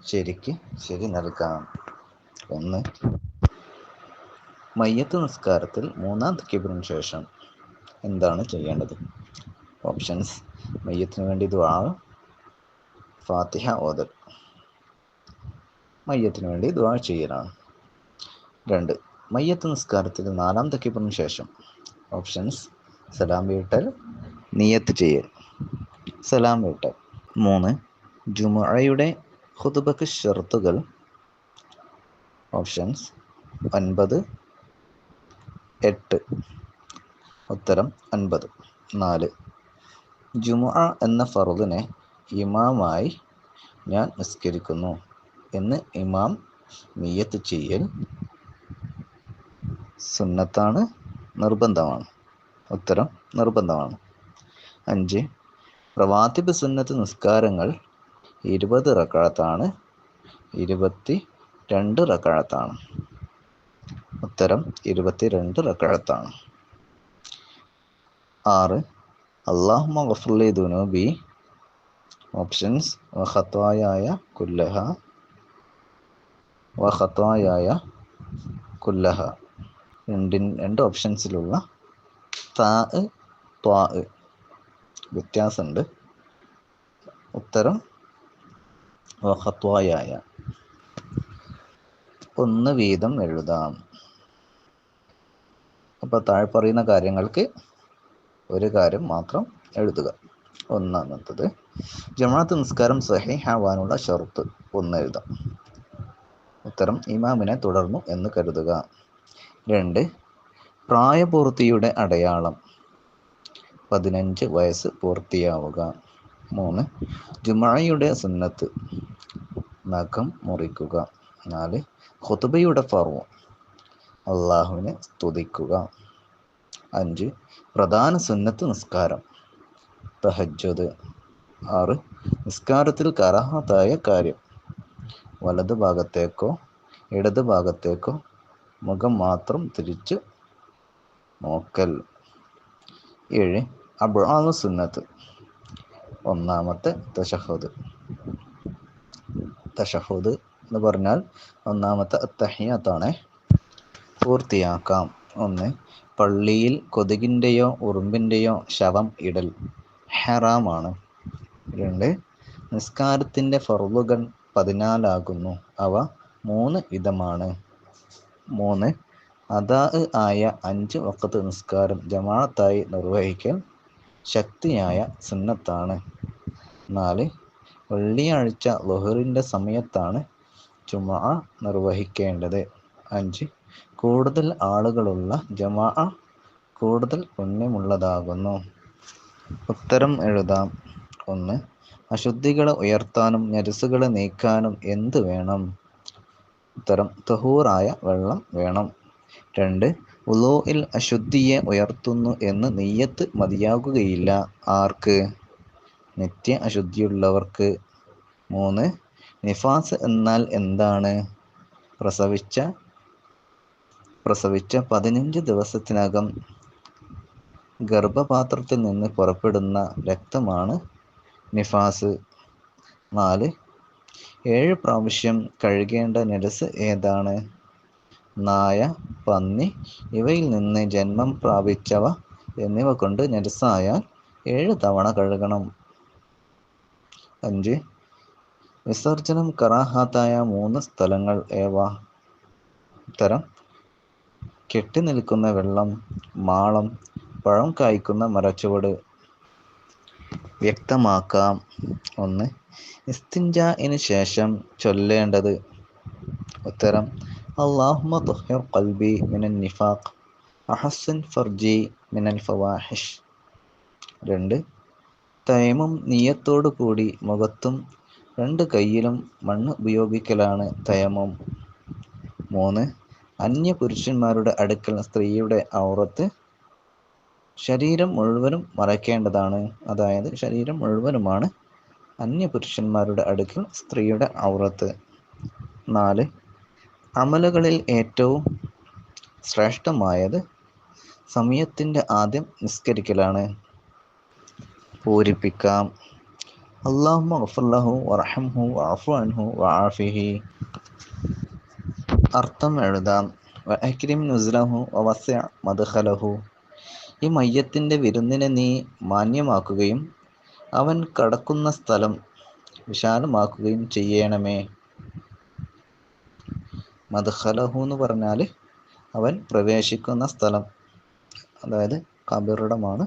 ശരി നൽകാം. 1. മയ്യത്ത് നിസ്കാരത്തിൽ മൂന്നാം തക്ബീറിന് ശേഷം എന്താണ് ചെയ്യേണ്ടത്? ഓപ്ഷൻസ്: മയ്യത്തിന് വേണ്ടി ദുആ, ഫാത്തിഹ ഓതൽ, മയ്യത്തിന് വേണ്ടി ദുആ ചെയ്യലാണ്. 2. മയ്യത്ത് നിസ്കാരത്തിൽ നാലാം തക്ബീറിന് ശേഷം ഓപ്ഷൻസ്: സലാം വീട്ടൽ, നിയത്ത് ചെയ്യൽ, സലാം വീട്ടൽ. 3. ജുമുഅയുടെ ഖുതുബക്ക് ശർത്തുകൾ. ഓപ്ഷൻസ്: 9, 8. ഉത്തരം 9. 4. ജുമുഅ എന്ന ഫർദിനെ ഇമാമായി ഞാൻ നിസ്കരിക്കുന്നു എന്ന് ഇമാം നിയ്യത്ത് ചെയ്യൽ സുന്നത്താണ്, നിർബന്ധമാണ്? ഉത്തരം നിർബന്ധമാണ്. 5. റവാത്തിബ് സുന്നത്ത് നിസ്കാരങ്ങൾ 20 റക്അത്താണ്, 22 റക്അത്താണ്? ഉത്തരം 22 റക്അത്താണ്. 6. അല്ലാഹുമ്മ ഗഫിർലി ദുനൂബി. ഓപ്ഷൻസ്: വഖത്വായായ കുല്ലഹ. രണ്ട് ഓപ്ഷൻസിലുള്ള ത്വാ വ്യത്യാസമുണ്ട്. ഉത്തരം വഖത്വായായ. 1 വീതം എഴുതാം. അപ്പോൾ താഴെ പറയുന്ന കാര്യങ്ങൾക്ക് ഒരു കാര്യം മാത്രം എഴുതുക. ഒന്നാമത്തത്, ജമാഅത്ത് നിസ്കാരം സഹീഹാവാനുള്ള ഷർത്ത് 1 എഴുതാം. ഉത്തരം: ഇമാമിനെ തുടർന്നു എന്ന് കരുതുക. 2. പ്രായപൂർത്തിയുടെ അടയാളം 15 വയസ്സ് പൂർത്തിയാവുക. 3. ജുമുഅയുടെ സുന്നത്ത് നഖം മുറിക്കുക. 4. ഖുതുബയുടെ ഫർള് അല്ലാഹുവിനെ സ്തുതിക്കുക. 5. പ്രധാന സുന്നത്ത് നിസ്കാരം തഹജ്ജുദ്. 6. നിസ്കാരത്തിൽ കറാഹത്തായ കാര്യം വലതു ഭാഗത്തേക്കോ ഇടത് ഭാഗത്തേക്കോ മുഖം മാത്രം തിരിച്ച് നോക്കൽ. 7. അബ്ആദ് സുന്നത്ത്. ഒന്നാമത്തെ തശഹുദ് എന്ന് പറഞ്ഞാൽ ഒന്നാമത്തെ അത്തഹിയ്യാത്താണ്. പൂർത്തിയാക്കാം. 1. പള്ളിയിൽ കൊതുകിൻ്റെയോ ഉറുമ്പിൻ്റെയോ ശവം ഇടൽ ഹറാമാണ്. 2. നിസ്കാരത്തിൻ്റെ ഫർളുകൾ 14 ആകുന്നു. അവ 3 വിധമാണ്. 3. അദാ ആയ 5 വഖ്ത് നിസ്കാരം ജമാഅത്തായി നിർവഹിക്കൽ ശക്തിയായ സുന്നത്താണ്. 4. വെള്ളിയാഴ്ച ളുഹറിൻ്റെ സമയത്താണ് ജുമുഅ നിർവഹിക്കേണ്ടത്. 5. കൂടുതൽ ആളുകളുള്ള ജമാഅ കൂടുതൽ പുണ്യമുള്ളതാകുന്നു. ഉത്തരം എഴുതാം. 1. അശുദ്ധികളെ ഉയർത്താനും നജസുകളെ നീക്കാനും എന്ത് വേണം? ഉത്തരം: തഹൂറായ വെള്ളം വേണം. 2. വുളൂഇൽ അശുദ്ധിയെ ഉയർത്തുന്നു എന്ന് നിയ്യത്ത് മതിയാകുകയില്ല. ആർക്ക്? നിത്യ അശുദ്ധിയുള്ളവർക്ക്. 3. നിഫാസ് എന്നാൽ എന്താണ്? പ്രസവിച്ച 15 ദിവസത്തിനകം ഗർഭപാത്രത്തിൽ നിന്ന് പുറപ്പെടുന്ന രക്തമാണ് നിഫാസ്. 4. 7 പ്രാവശ്യം കഴുകേണ്ട നജസ് ഏതാണ്? നായ, പന്നി ഇവയിൽ നിന്ന് ജന്മം പ്രാപിച്ചവ എന്നിവ കൊണ്ട് നജസായാൽ 7 തവണ കഴുകണം. 5. വിസർജനം കറാഹത്തായ 3 സ്ഥലങ്ങൾ ഏവ? ഉത്തരം: കെട്ടി നിൽക്കുന്ന വെള്ളം, മാളം, പഴം കായ്ക്കുന്ന മരച്ചുവട്. വ്യക്തമാക്കാം. 1. ഇസ്തിൻജാഇന് ശേഷം ചൊല്ലേണ്ടത്. ഉത്തരം: അല്ലാഹുമ്മ തുഹിർ ഖൽബി മിനൻ നിഫാഖ് അഹസ്സിൻ ഫർജി മിനൽ ഫവാഹിഷ്. 2. തയമ്മും നിയ്യത്തോടു കൂടി മുഖത്തും 2 കൈയിലും മണ്ണ് ഉപയോഗിക്കലാണ് തയമ്മും. 3. അന്യ പുരുഷന്മാരുടെ അടുക്കൽ സ്ത്രീയുടെ ഔറത്ത് ശരീരം മുഴുവനും മറയ്ക്കേണ്ടതാണ്. അതായത് ശരീരം മുഴുവനുമാണ് അന്യ പുരുഷന്മാരുടെ അടുക്കൽ സ്ത്രീയുടെ ഔറത്ത്. 4. അമലുകളിൽ ഏറ്റവും ശ്രേഷ്ഠമായത് സമയത്തിൻ്റെ ആദ്യം നിസ്കരിക്കലാണ്. പൂരിപ്പിക്കാം. അല്ലാഹുമ്മ ഗഫിർ ലഹു വറഹംഹു വഅഫു അൻഹു വആഫിഹി. അർത്ഥം എഴുതാം. വഅക്രിം നുസ്ലഹു വവസ്സി മദ്ഖലഹു. ഈ മയ്യത്തിൻ്റെ വിരുന്നിനെ നീ മാന്യമാക്കുകയും അവൻ കടക്കുന്ന സ്ഥലം വിശാലമാക്കുകയും ചെയ്യണമേ. മദ്ഖലഹു എന്ന് പറഞ്ഞാൽ അവൻ പ്രവേശിക്കുന്ന സ്ഥലം, അതായത് ഖബറിടമാണ്